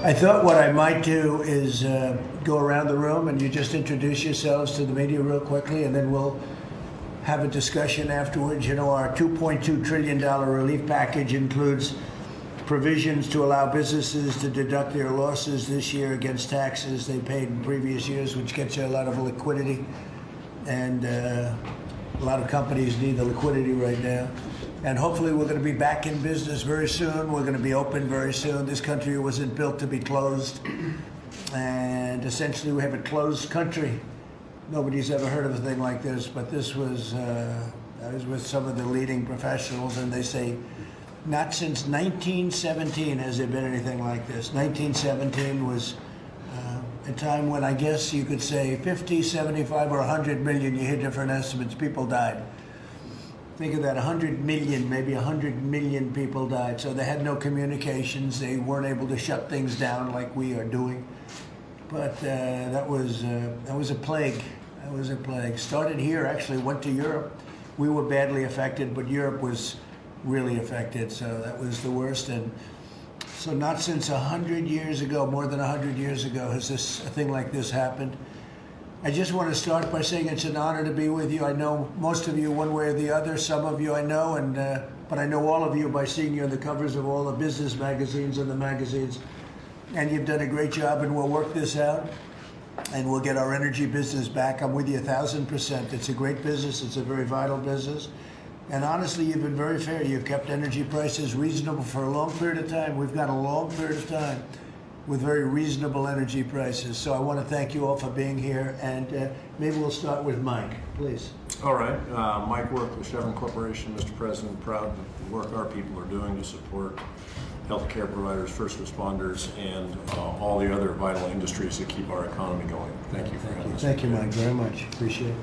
I thought what I might do is go around the room and you just introduce yourselves to the media real quickly, and then we'll have a discussion afterwards. You know, our $2.2 trillion relief package includes provisions to allow businesses to deduct their losses this year against taxes they paid in previous years, which gets you a lot of liquidity. And a lot of companies need the liquidity right now. And hopefully we're going to be back in business very soon. We're going to be open very soon. This country wasn't built to be closed. And essentially we have a closed country. Nobody's ever heard of a thing like this, but this was, I was with some of the leading professionals, and they say, not since 1917 has there been anything like this. 1917 was a time when I guess you could say 50, 75, or 100 million, you hear different estimates, people died. Think of that, 100 million, maybe 100 million people died. So they had no communications. They weren't able to shut things down like we are doing. But that was a plague. That was a plague. Started here, actually went to Europe. We were badly affected, but Europe was really affected. So that was the worst. And so not since 100 years ago, more than 100 years ago, has a thing like this happened. I just want to start by saying it's an honor to be with you. I know most of you one way or the other. Some of you I know, but I know all of you by seeing you on the covers of all the business magazines and the magazines. And you've done a great job, and we'll work this out, and we'll get our energy business back. I'm with you 1,000%. It's a great business. It's a very vital business. And honestly, you've been very fair. You've kept energy prices reasonable for a long period of time. We've got a long period of time with very reasonable energy prices. So I want to thank you all for being here, and maybe we'll start with Mike, please. All right, Mike Work with Chevron Corporation. Mr. President, proud of the work our people are doing to support healthcare providers, first responders, and all the other vital industries that keep our economy going. Thank you for having us. Thank you, Mike, very much. Appreciate it.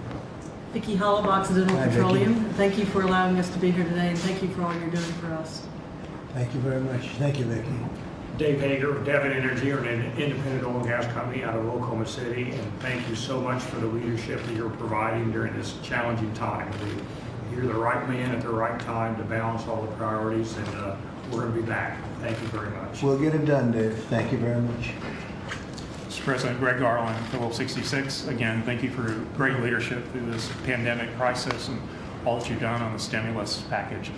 Vicki Hollop, Occidental Hi, Petroleum. Vicki. Thank you for allowing us to be here today, and thank you for all you're doing for us. Thank you very much. Thank you, Vicki. Dave Hager with Devon Energy, or an independent oil and gas company out of Oklahoma City, and thank you so much for the leadership that you're providing during this challenging time. You're the right man at the right time to balance all the priorities, and we're going to be back. Thank you very much. We'll get it done, Dave. Thank you very much. Mr. President, Greg Garland, Phillips 66. Again, thank you for great leadership through this pandemic crisis and all that you've done on the stimulus package,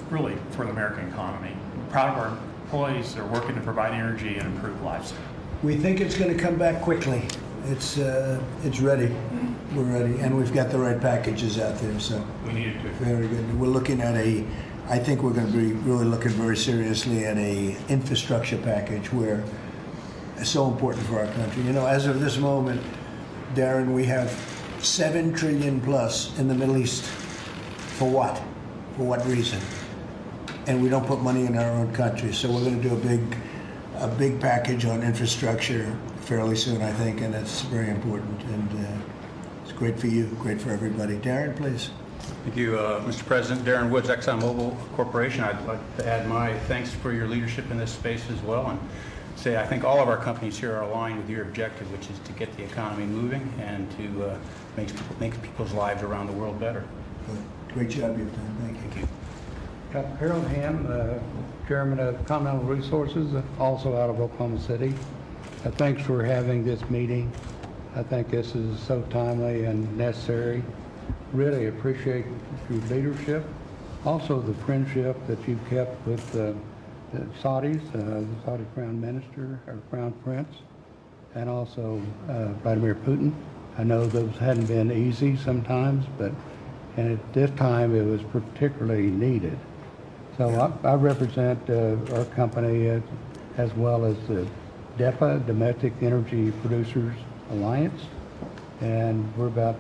really for the American economy. I'm proud of our employees that are working to provide energy and improve lives. We think it's going to come back quickly. It's ready. We're ready, and we've got the right packages out there. So We needed to. very good. We're looking at I think we're going to be really looking very seriously at a infrastructure package where it's so important for our country. You know, as of this moment, Darren, we have $7 trillion plus in the Middle East. For what? For what reason? And we don't put money in our own country. So we're going to do a big package on infrastructure fairly soon, I think, and it's very important. And it's great for you, great for everybody. Darren, please. Thank you, Mr. President. Darren Woods, ExxonMobil Corporation. I'd like to add my thanks for your leadership in this space as well, and say I think all of our companies here are aligned with your objective, which is to get the economy moving and to make people's lives around the world better. Good. Great job you've done. Thank you. Harold Hamm, Chairman of Continental Resources, also out of Oklahoma City. Thanks for having this meeting. I think this is so timely and necessary. Really appreciate your leadership. Also the friendship that you've kept with the Saudis, the Saudi Crown Minister, or Crown Prince, and also Vladimir Putin. I know those hadn't been easy sometimes, and at this time it was particularly needed. So I represent our company as well as the DEPA, Domestic Energy Producers Alliance, and we're about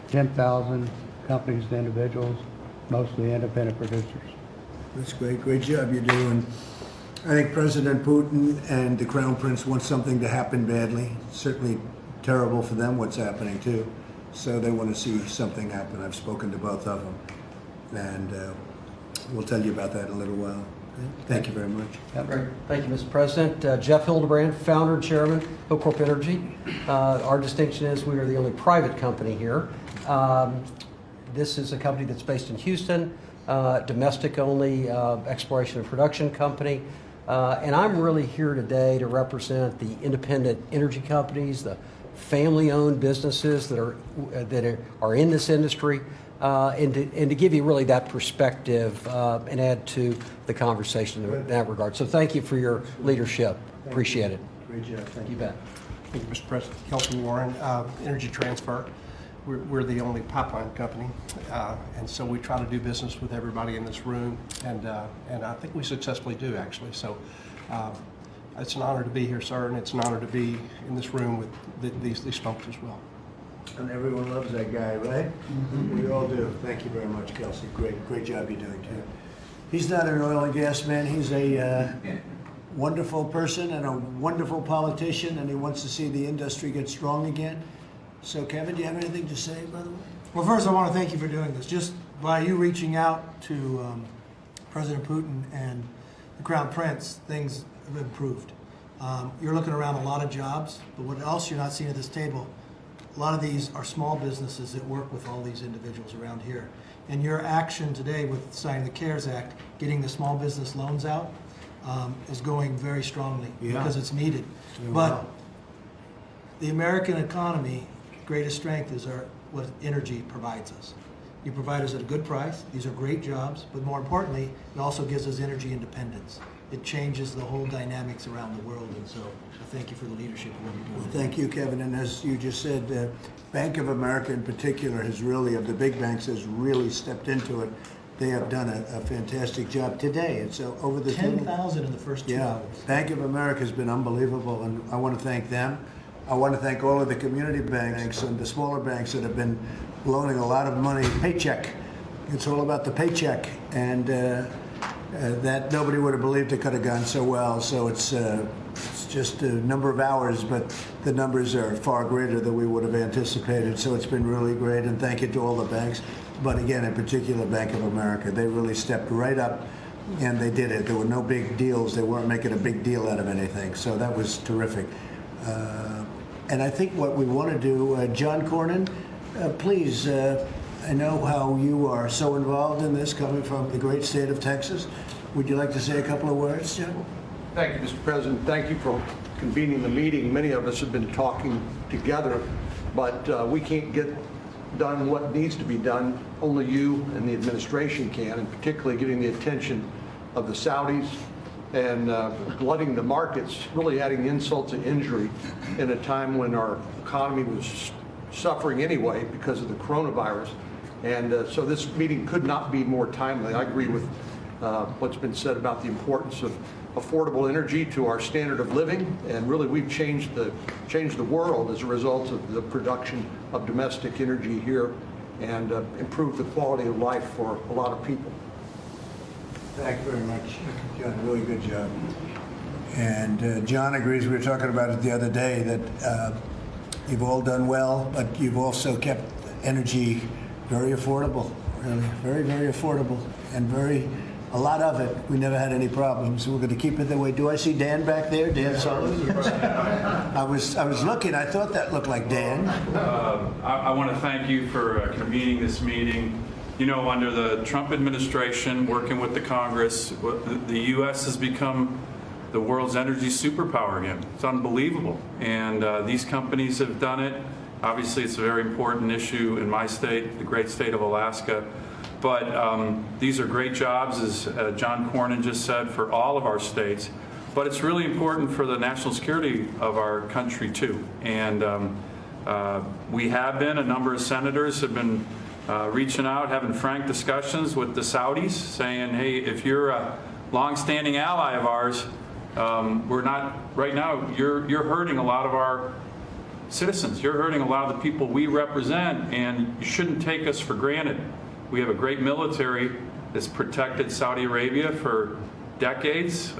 10,000 companies and individuals, mostly independent producers. That's great. Great job you're doing. I think President Putin and the Crown Prince want something to happen badly. It's certainly terrible for them what's happening too. So they want to see something happen. I've spoken to both of them, and we'll tell you about that in a little while. Thank you very much. Great. Thank you, Mr. President. Jeff Hildebrand, founder and chairman, Oakcorp Energy. Our distinction is we are the only private company here. This is a company that's based in Houston, domestic-only exploration and production company. And I'm really here today to represent the independent energy companies, the family-owned businesses that are in this industry, and to give you really that perspective and add to the conversation in that regard. So thank you for your leadership. Appreciate it. Great job. Thank You bet. Thank you, Mr. President. Councilman Warren, Energy Transfer, we're the only pipeline company, and so we try to do business with everybody in this room, and I think we successfully do, actually. So it's an honor to be here, sir, and it's an honor to be in this room with these folks as well. And everyone loves that guy, right? Mm-hmm. We all do. Thank you very much, Kelsey. Great job you're doing, too. He's not an oil and gas man. He's a wonderful person and a wonderful politician, and he wants to see the industry get strong again. So, Kevin, do you have anything to say, by the way? Well, first, I want to thank you for doing this. Just by you reaching out to President Putin and the Crown Prince, things have improved. You're looking around a lot of jobs, but what else you're not seeing at this table, a lot of these are small businesses that work with all these individuals around here. And your action today with signing the CARES Act, getting the small business loans out, is going very strongly because it's needed. But the American economy, greatest strength is what energy provides us. You provide us at a good price. These are great jobs, but more importantly, it also gives us energy independence. It changes the whole dynamics around the world, and so I thank you for the leadership of what you're doing. Well, thank you, Kevin. And as you just said, Bank of America in particular has really, of the big banks, has really stepped into it. They have done a fantastic job today. And so over the 10,000 in the first 2 hours. Bank of America has been unbelievable, and I want to thank them. I want to thank all of the community banks and the smaller banks that have been loaning a lot of money, paycheck. It's all about the paycheck, and that nobody would have believed it could have gone so well. So it's just a number of hours, but the numbers are far greater than we would have anticipated. So it's been really great, and thank you to all the banks. But again, in particular, Bank of America, they really stepped right up, and they did it. There were no big deals. They weren't making a big deal out of anything. So that was terrific. And I think what we want to do, John Cornyn, please, I know how you are so involved in this, coming from the great state of Texas. Would you like to say a couple of words, John? Thank you, Mr. President. Thank you for convening the meeting. Many of us have been talking together, but we can't get done what needs to be done. Only you and the administration can, and particularly getting the attention of the Saudis and flooding the markets, really adding insult to injury in a time when our economy was suffering anyway because of the coronavirus. And so this meeting could not be more timely. I agree with what's been said about the importance of affordable energy to our standard of living, and really we've changed the world as a result of the production of domestic energy here, and improved the quality of life for a lot of people. Thank you very much, John. Really good job. And John agrees. We were talking about it the other day that you've all done well, but you've also kept energy very affordable, really, very, very affordable, and a lot of it. We never had any problems. We're going to keep it that way. Do I see Dan back there? Dan Sullivan? Yes. I was looking. I thought that looked like Dan. I want to thank you for convening this meeting. You know, under the Trump administration, working with the Congress, the U.S. has become the world's energy superpower again. It's unbelievable. And these companies have done it. Obviously, it's a very important issue in my state, the great state of Alaska. But these are great jobs, as John Cornyn just said, for all of our states. But it's really important for the national security of our country, too. And we have been, a number of senators have been reaching out, having frank discussions with the Saudis, saying, hey, if you're a longstanding ally of ours, we're not, right now, you're hurting a lot of our citizens. You're hurting a lot of the people we represent, and you shouldn't take us for granted. We have a great military that's protected Saudi Arabia for decades,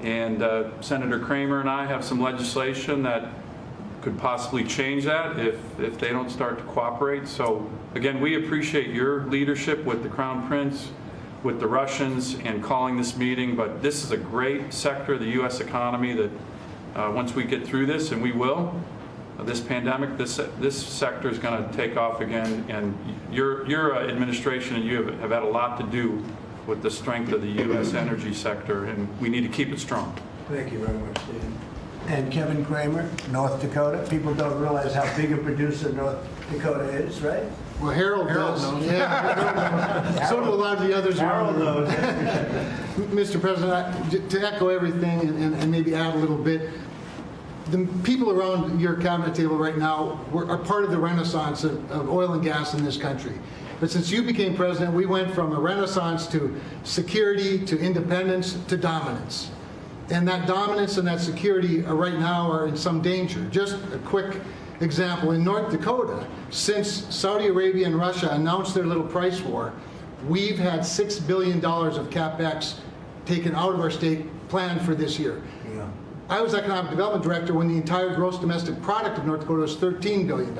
and Senator Kramer and I have some legislation that could possibly change that if they don't start to cooperate. So again, we appreciate your leadership with the Crown Prince, with the Russians, and calling this meeting. But this is a great sector of the U.S. economy that once we get through this, and we will, this pandemic, this sector is going to take off again. And your administration and you have had a lot to do with the strength of the U.S. energy sector, and we need to keep it strong. Thank you very much, Dan. And Kevin Kramer, North Dakota. People don't realize how big a producer North Dakota is, right? Well, Harold does. Yeah, so do a lot of the others around the room. Mr. President, to echo everything and maybe add a little bit, the people around your cabinet table right now are part of the renaissance of oil and gas in this country. But since you became president, we went from a renaissance to security, to independence, to dominance. And that dominance and that security right now are in some danger. Just a quick example, in North Dakota, since Saudi Arabia and Russia announced their little price war, we've had $6 billion of CapEx taken out of our state planned for this year. Yeah. I was economic development director when the entire gross domestic product of North Dakota was $13 billion.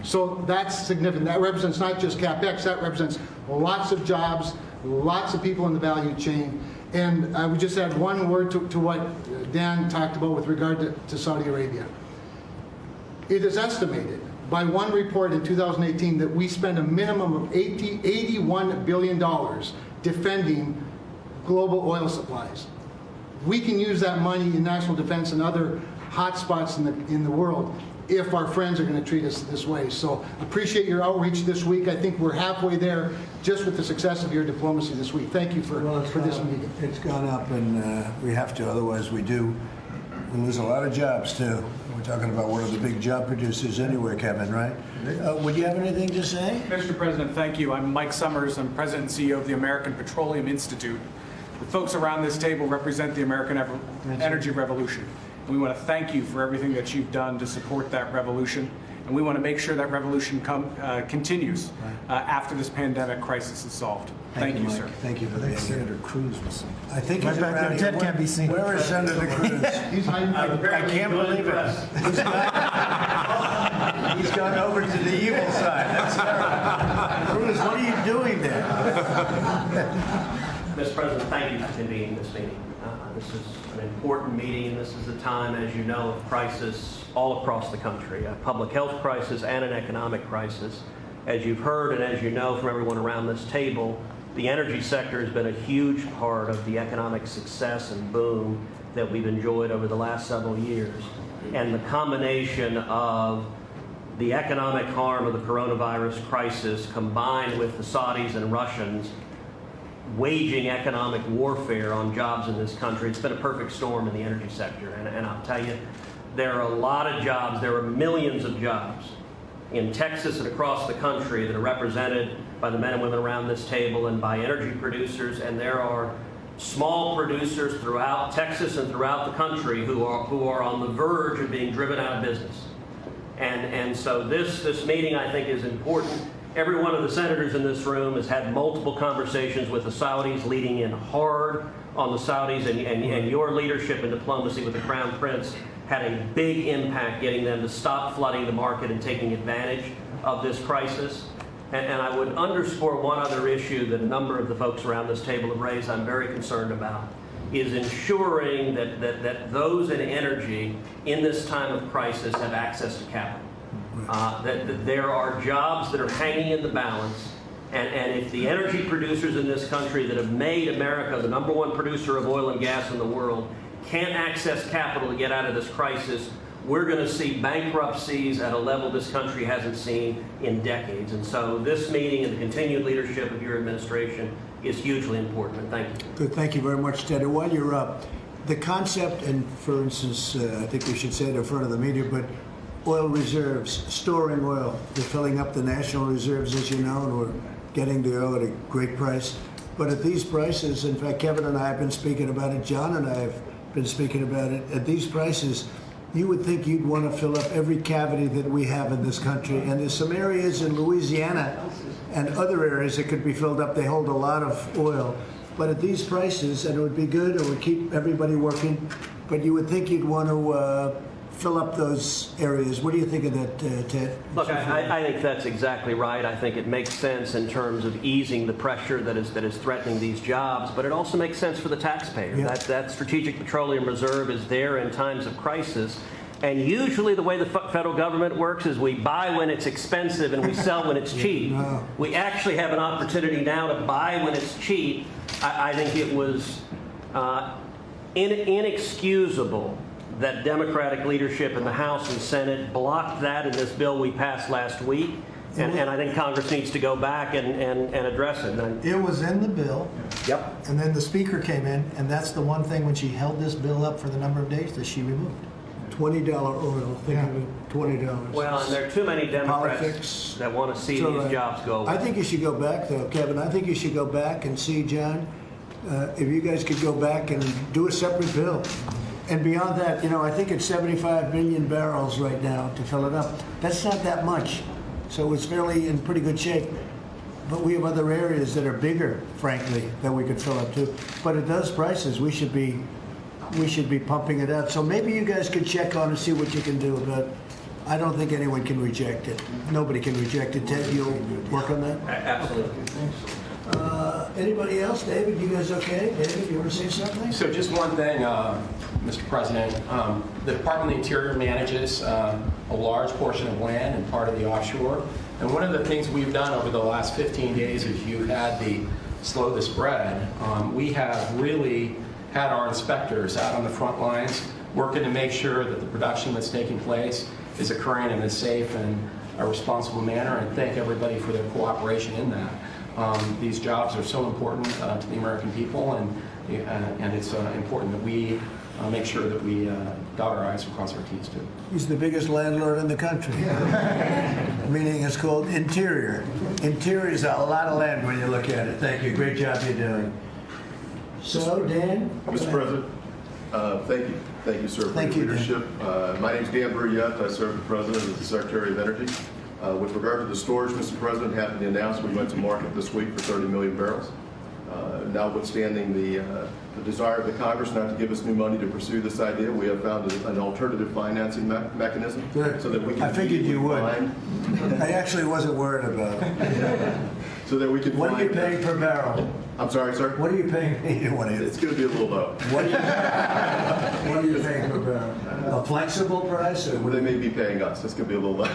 So that's significant. That represents not just CapEx, that represents lots of jobs, lots of people in the value chain. And I would just add one word to what Dan talked about with regard to Saudi Arabia. It is estimated by one report in 2018 that we spend a minimum of $81 billion defending global oil supplies. We can use that money in national defense and other hotspots in the world if our friends are going to treat us this way. So appreciate your outreach this week. I think we're halfway there just with the success of your diplomacy this week. Thank you for this meeting. It's gone up, and we have to, otherwise we lose a lot of jobs too. We're talking about one of the big job producers anywhere, Kevin, right? Would you have anything to say? Mr. President, thank you. I'm Mike Summers. I'm President and CEO of the American Petroleum Institute. The folks around this table represent the American energy revolution. And we want to thank you for everything that you've done to support that revolution. And we want to make sure that revolution continues after this pandemic crisis is solved. Thank you, Mike. sir. Thank you for being here. Senator Cruz was. I think he's Right back around there. here. Ted can't be seen. Where is Senator Cruz? I can't believe it. He's gone over to the evil side. That's terrible. Cruz, what are you doing there? Mr. President, thank you for convening this meeting. This is an important meeting, and this is a time, as you know, of crisis all across the country, a public health crisis and an economic crisis. As you've heard and as you know from everyone around this table, the energy sector has been a huge part of the economic success and boom that we've enjoyed over the last several years. And the combination of the economic harm of the coronavirus crisis combined with the Saudis and Russians waging economic warfare on jobs in this country, it's been a perfect storm in the energy sector. And I'll tell you, there are a lot of jobs, there are millions of jobs in Texas and across the country that are represented by the men and women around this table and by energy producers, and there are small producers throughout Texas and throughout the country who are on the verge of being driven out of business. And so this meeting, I think, is important. Every one of the senators in this room has had multiple conversations with the Saudis, leading in hard on the Saudis, and your leadership and diplomacy with the Crown Prince had a big impact getting them to stop flooding the market and taking advantage of this crisis. And I would underscore one other issue that a number of the folks around this table have raised I'm very concerned about, is ensuring that those in energy in this time of crisis have access to capital. That there are jobs that are hanging in the balance, and if the energy producers in this country that have made America the #1 producer of oil and gas in the world can't access capital to get out of this crisis, we're going to see bankruptcies at a level this country hasn't seen in decades. And so this meeting and the continued leadership of your administration is hugely important, and thank you. Good, thank you very much, Ted. And while you're up, the concept, and for instance, I think we should say it in front of the media, but oil reserves, storing oil. They're filling up the national reserves, as you know, and we're getting the oil at a great price. But at these prices, in fact, Kevin and I have been speaking about it, John and I have been speaking about it, at these prices, you would think you'd want to fill up every cavity that we have in this country. And there's some areas in Louisiana and other areas that could be filled up. They hold a lot of oil. But at these prices, and it would be good, it would keep everybody working, but you would think you'd want to fill up those areas. What do you think of that, Ted? Look, I think that's exactly right. I think it makes sense in terms of easing the pressure that is threatening these jobs, but it also makes sense for the taxpayer. Yeah. That strategic petroleum reserve is there in times of crisis And usually the way the federal government works is we buy when it's expensive and we sell when it's cheap. No. We actually have an opportunity now to buy when it's cheap. I think it was inexcusable that Democratic leadership in the House and Senate blocked that in this bill we passed last week. And I think Congress needs to go back and address it. It was in the bill. Yep. And then the speaker came in, and that's the one thing when she held this bill up for the number of days that she removed. $20 oil, think of it, $20. Well, and there are too many Democrats Politics. that want to see It's all these right. jobs go away. I think you should go back, though, Kevin. I think you should go back and see, John, if you guys could go back and do a separate bill. And beyond that, I think it's 75 million barrels right now to fill it up. That's not that much. So it's fairly in pretty good shape. But we have other areas that are bigger, frankly, that we could fill up to. But at those prices, we should be pumping it out. So maybe you guys could check on and see what you can do about it. I don't think anyone can reject it. Nobody can reject it. Ted, you'll work on that? Absolutely. Anybody else? David, you guys okay? David, you want to say something? So just one thing, Mr. President. The Department of the Interior manages a large portion of land and part of the offshore. And one of the things we've done over the last 15 days as you had the slow the spread, we have really had our inspectors out on the front lines working to make sure that the production that's taking place is occurring in a safe and a responsible manner, and thank everybody for their cooperation in that. These jobs are so important to the American people, and it's important that we make sure that we dot our I's and cross our T's too. He's the biggest landlord in the country. Meaning it's called Interior. Interior is a lot of land when you look at it. Thank you. Great job you're doing. So, Dan? Mr. President, thank you. Thank you, sir, for Thank your you, Dan. leadership. My name is Dan Bruyette. I serve the President as the Secretary of Energy. With regard to the storage, Mr. President, happy to announce we went to market this week for 30 million barrels. Notwithstanding the desire of the Congress not to give us new money to pursue this idea, we have found an alternative financing mechanism so that we can. I figured you would. find- I actually wasn't worried about it. So that we can. What are you find- paying per barrel? I'm sorry, sir? What are you paying? You don't want to It's going to be a little low. What are you paying per barrel? A flexible price? Or Well, they may be paying us. It's going to be a little low.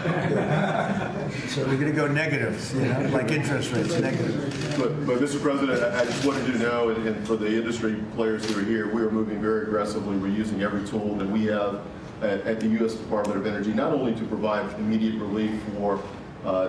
So we're going to go negative, like interest rates, negative. But Mr. President, I just wanted you to know, and for the industry players who are here, we are moving very aggressively. We're using every tool that we have at the U.S. Department of Energy, not only to provide immediate relief for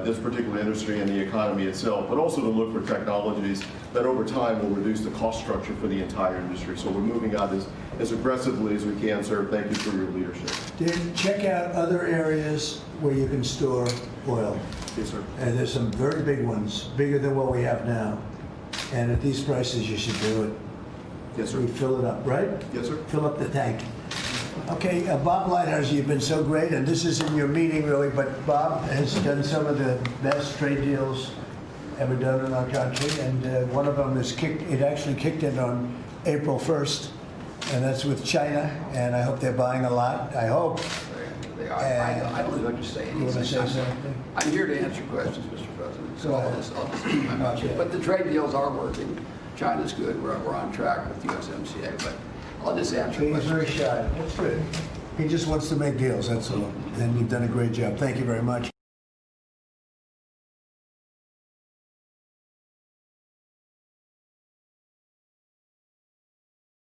this particular industry and the economy itself, but also to look for technologies that over time will reduce the cost structure for the entire industry. So we're moving out as aggressively as we can, sir. Thank you for your leadership. Dan, check out other areas where you can store oil. Yes, sir. And there's some very big ones, bigger than what we have now. And at these prices, you should do it. Yes, sir. We fill it up, right? Yes, sir. Fill up the tank. Okay, Bob Lighthouse, you've been so great, and this isn't your meeting really, but Bob has done some of the best trade deals ever done in our country, and one of them it actually kicked in on April 1st, and that's with China, and I hope they're buying a lot. I hope. They are. I don't know what to say. You want to say something? I'm here to answer questions, Mr. President, so Go I'll ahead. just keep my mouth shut. But the trade deals are working. China's good. We're on track with USMCA, but I'll just answer He's questions. very shy. That's good. He just wants to make deals, that's all. And you've done a great job. Thank you very much.